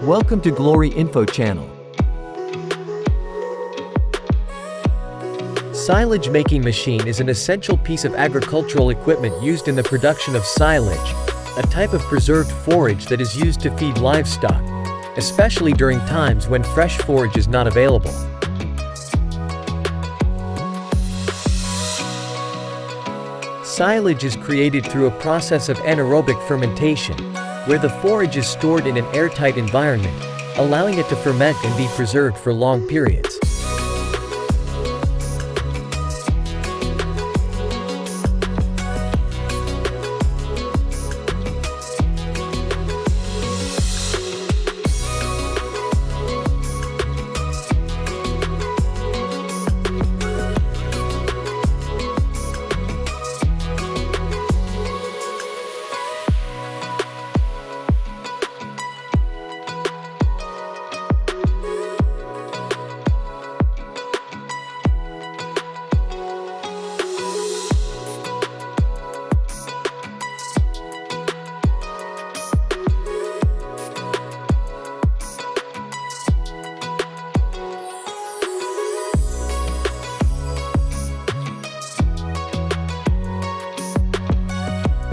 Welcome to Glory Info Channel. Silage making machine is an essential piece of agricultural equipment used in the production of silage, a type of preserved forage that is used to feed livestock, especially during times when fresh forage is not available. Silage is created through a process of anaerobic fermentation, where the forage is stored in an airtight environment, allowing it to ferment and be preserved for long periods.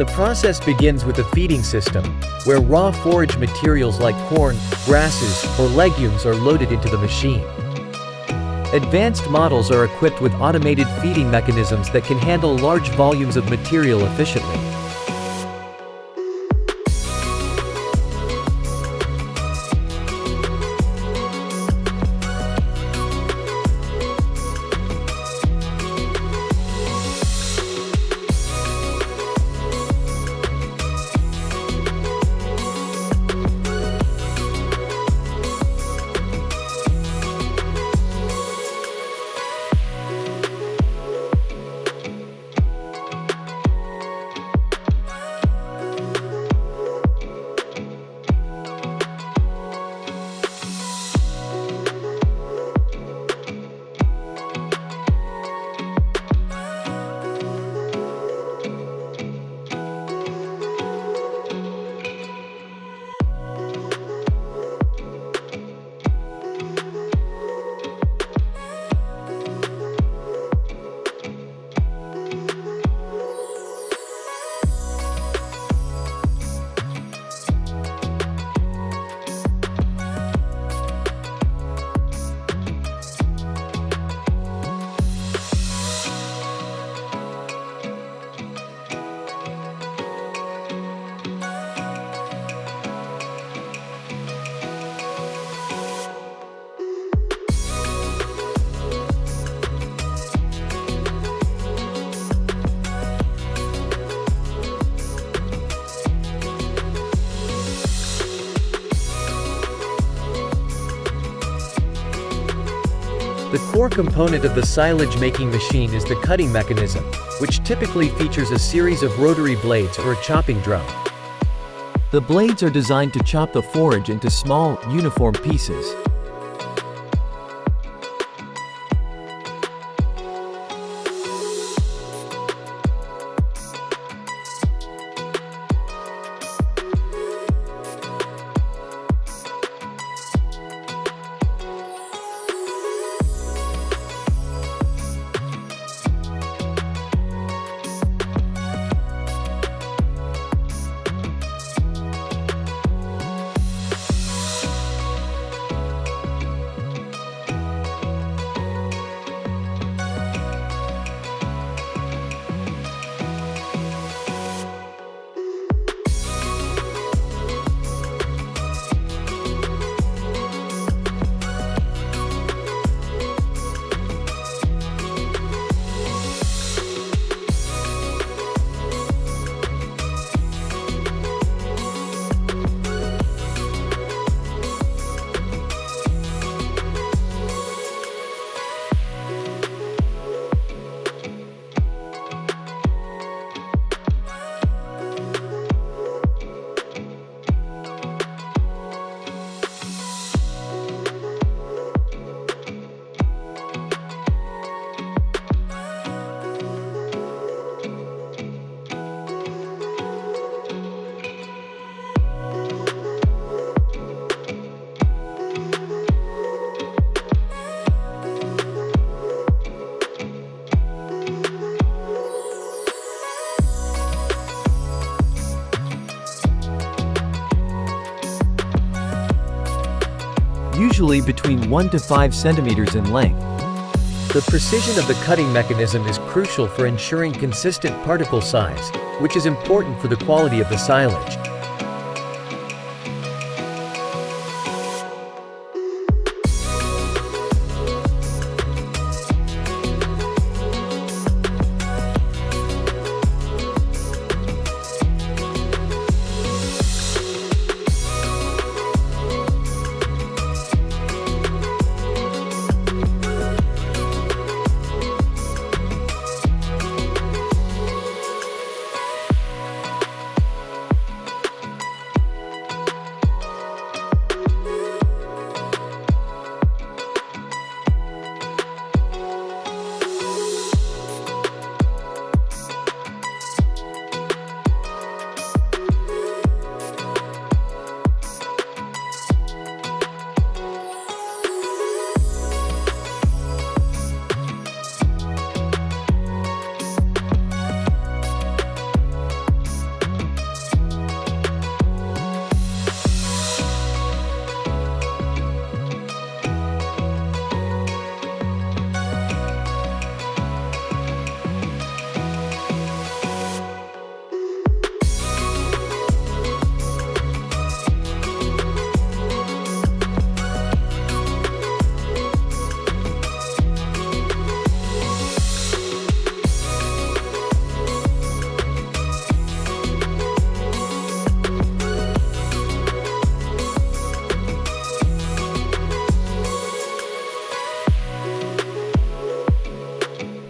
The process begins with a feeding system, where raw forage materials like corn, grasses, or legumes are loaded into the machine. Advanced models are equipped with automated feeding mechanisms that can handle large volumes of material efficiently. The core component of the silage making machine is the cutting mechanism, which typically features a series of rotary blades or a chopping drum. The blades are designed to chop the forage into small, uniform pieces. usually between 1 to 5 centimeters in length. The precision of the cutting mechanism is crucial for ensuring consistent particle size, which is important for the quality of the silage.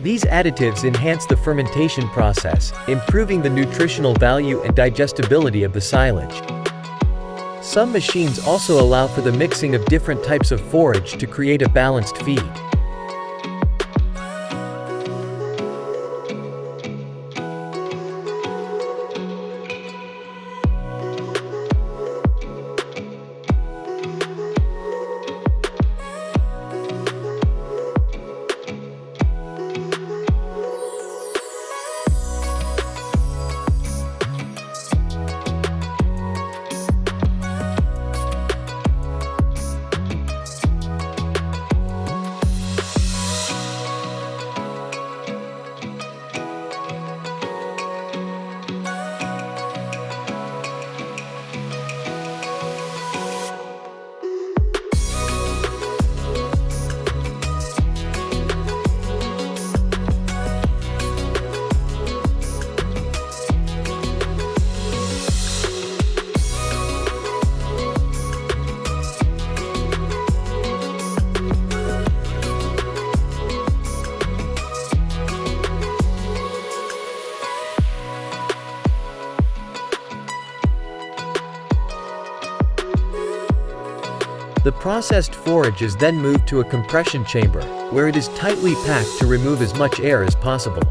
These additives enhance the fermentation process, improving the nutritional value and digestibility of the silage. Some machines also allow for the mixing of different types of forage to create a balanced feed. The processed forage is then moved to a compression chamber, where it is tightly packed to remove as much air as possible.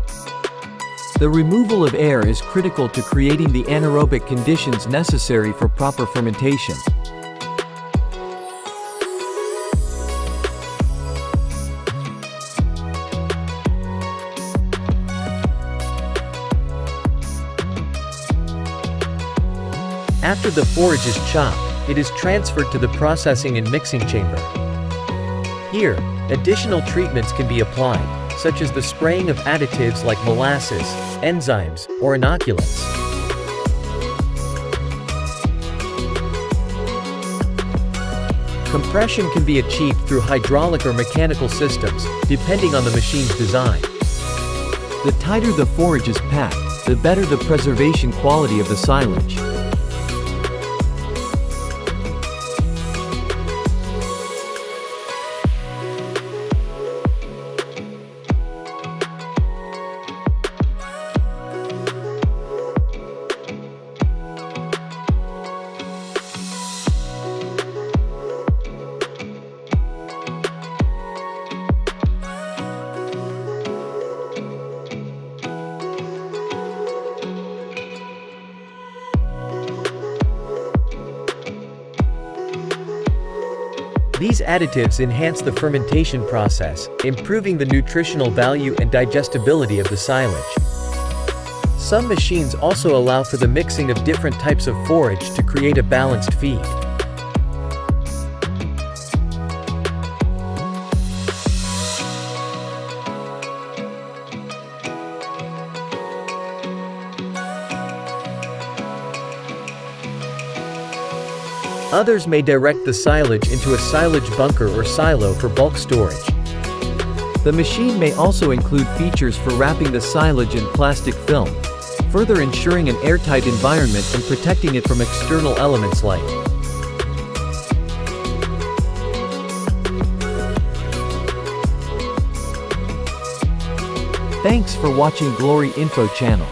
The removal of air is critical to creating the anaerobic conditions necessary for proper fermentation. After the forage is chopped, it is transferred to the processing and mixing chamber. Here, additional treatments can be applied, such as the spraying of additives like molasses, enzymes, or inoculants. Compression can be achieved through hydraulic or mechanical systems, depending on the machine's design. The tighter the forage is packed, the better the preservation quality of the silage. These additives enhance the fermentation process, improving the nutritional value and digestibility of the silage. Some machines also allow for the mixing of different types of forage to create a balanced feed. Others may direct the silage into a silage bunker or silo for bulk storage. The machine may also include features for wrapping the silage in plastic film, further ensuring an airtight environment and protecting it from external elements like Thanks for watching Glory Info channel.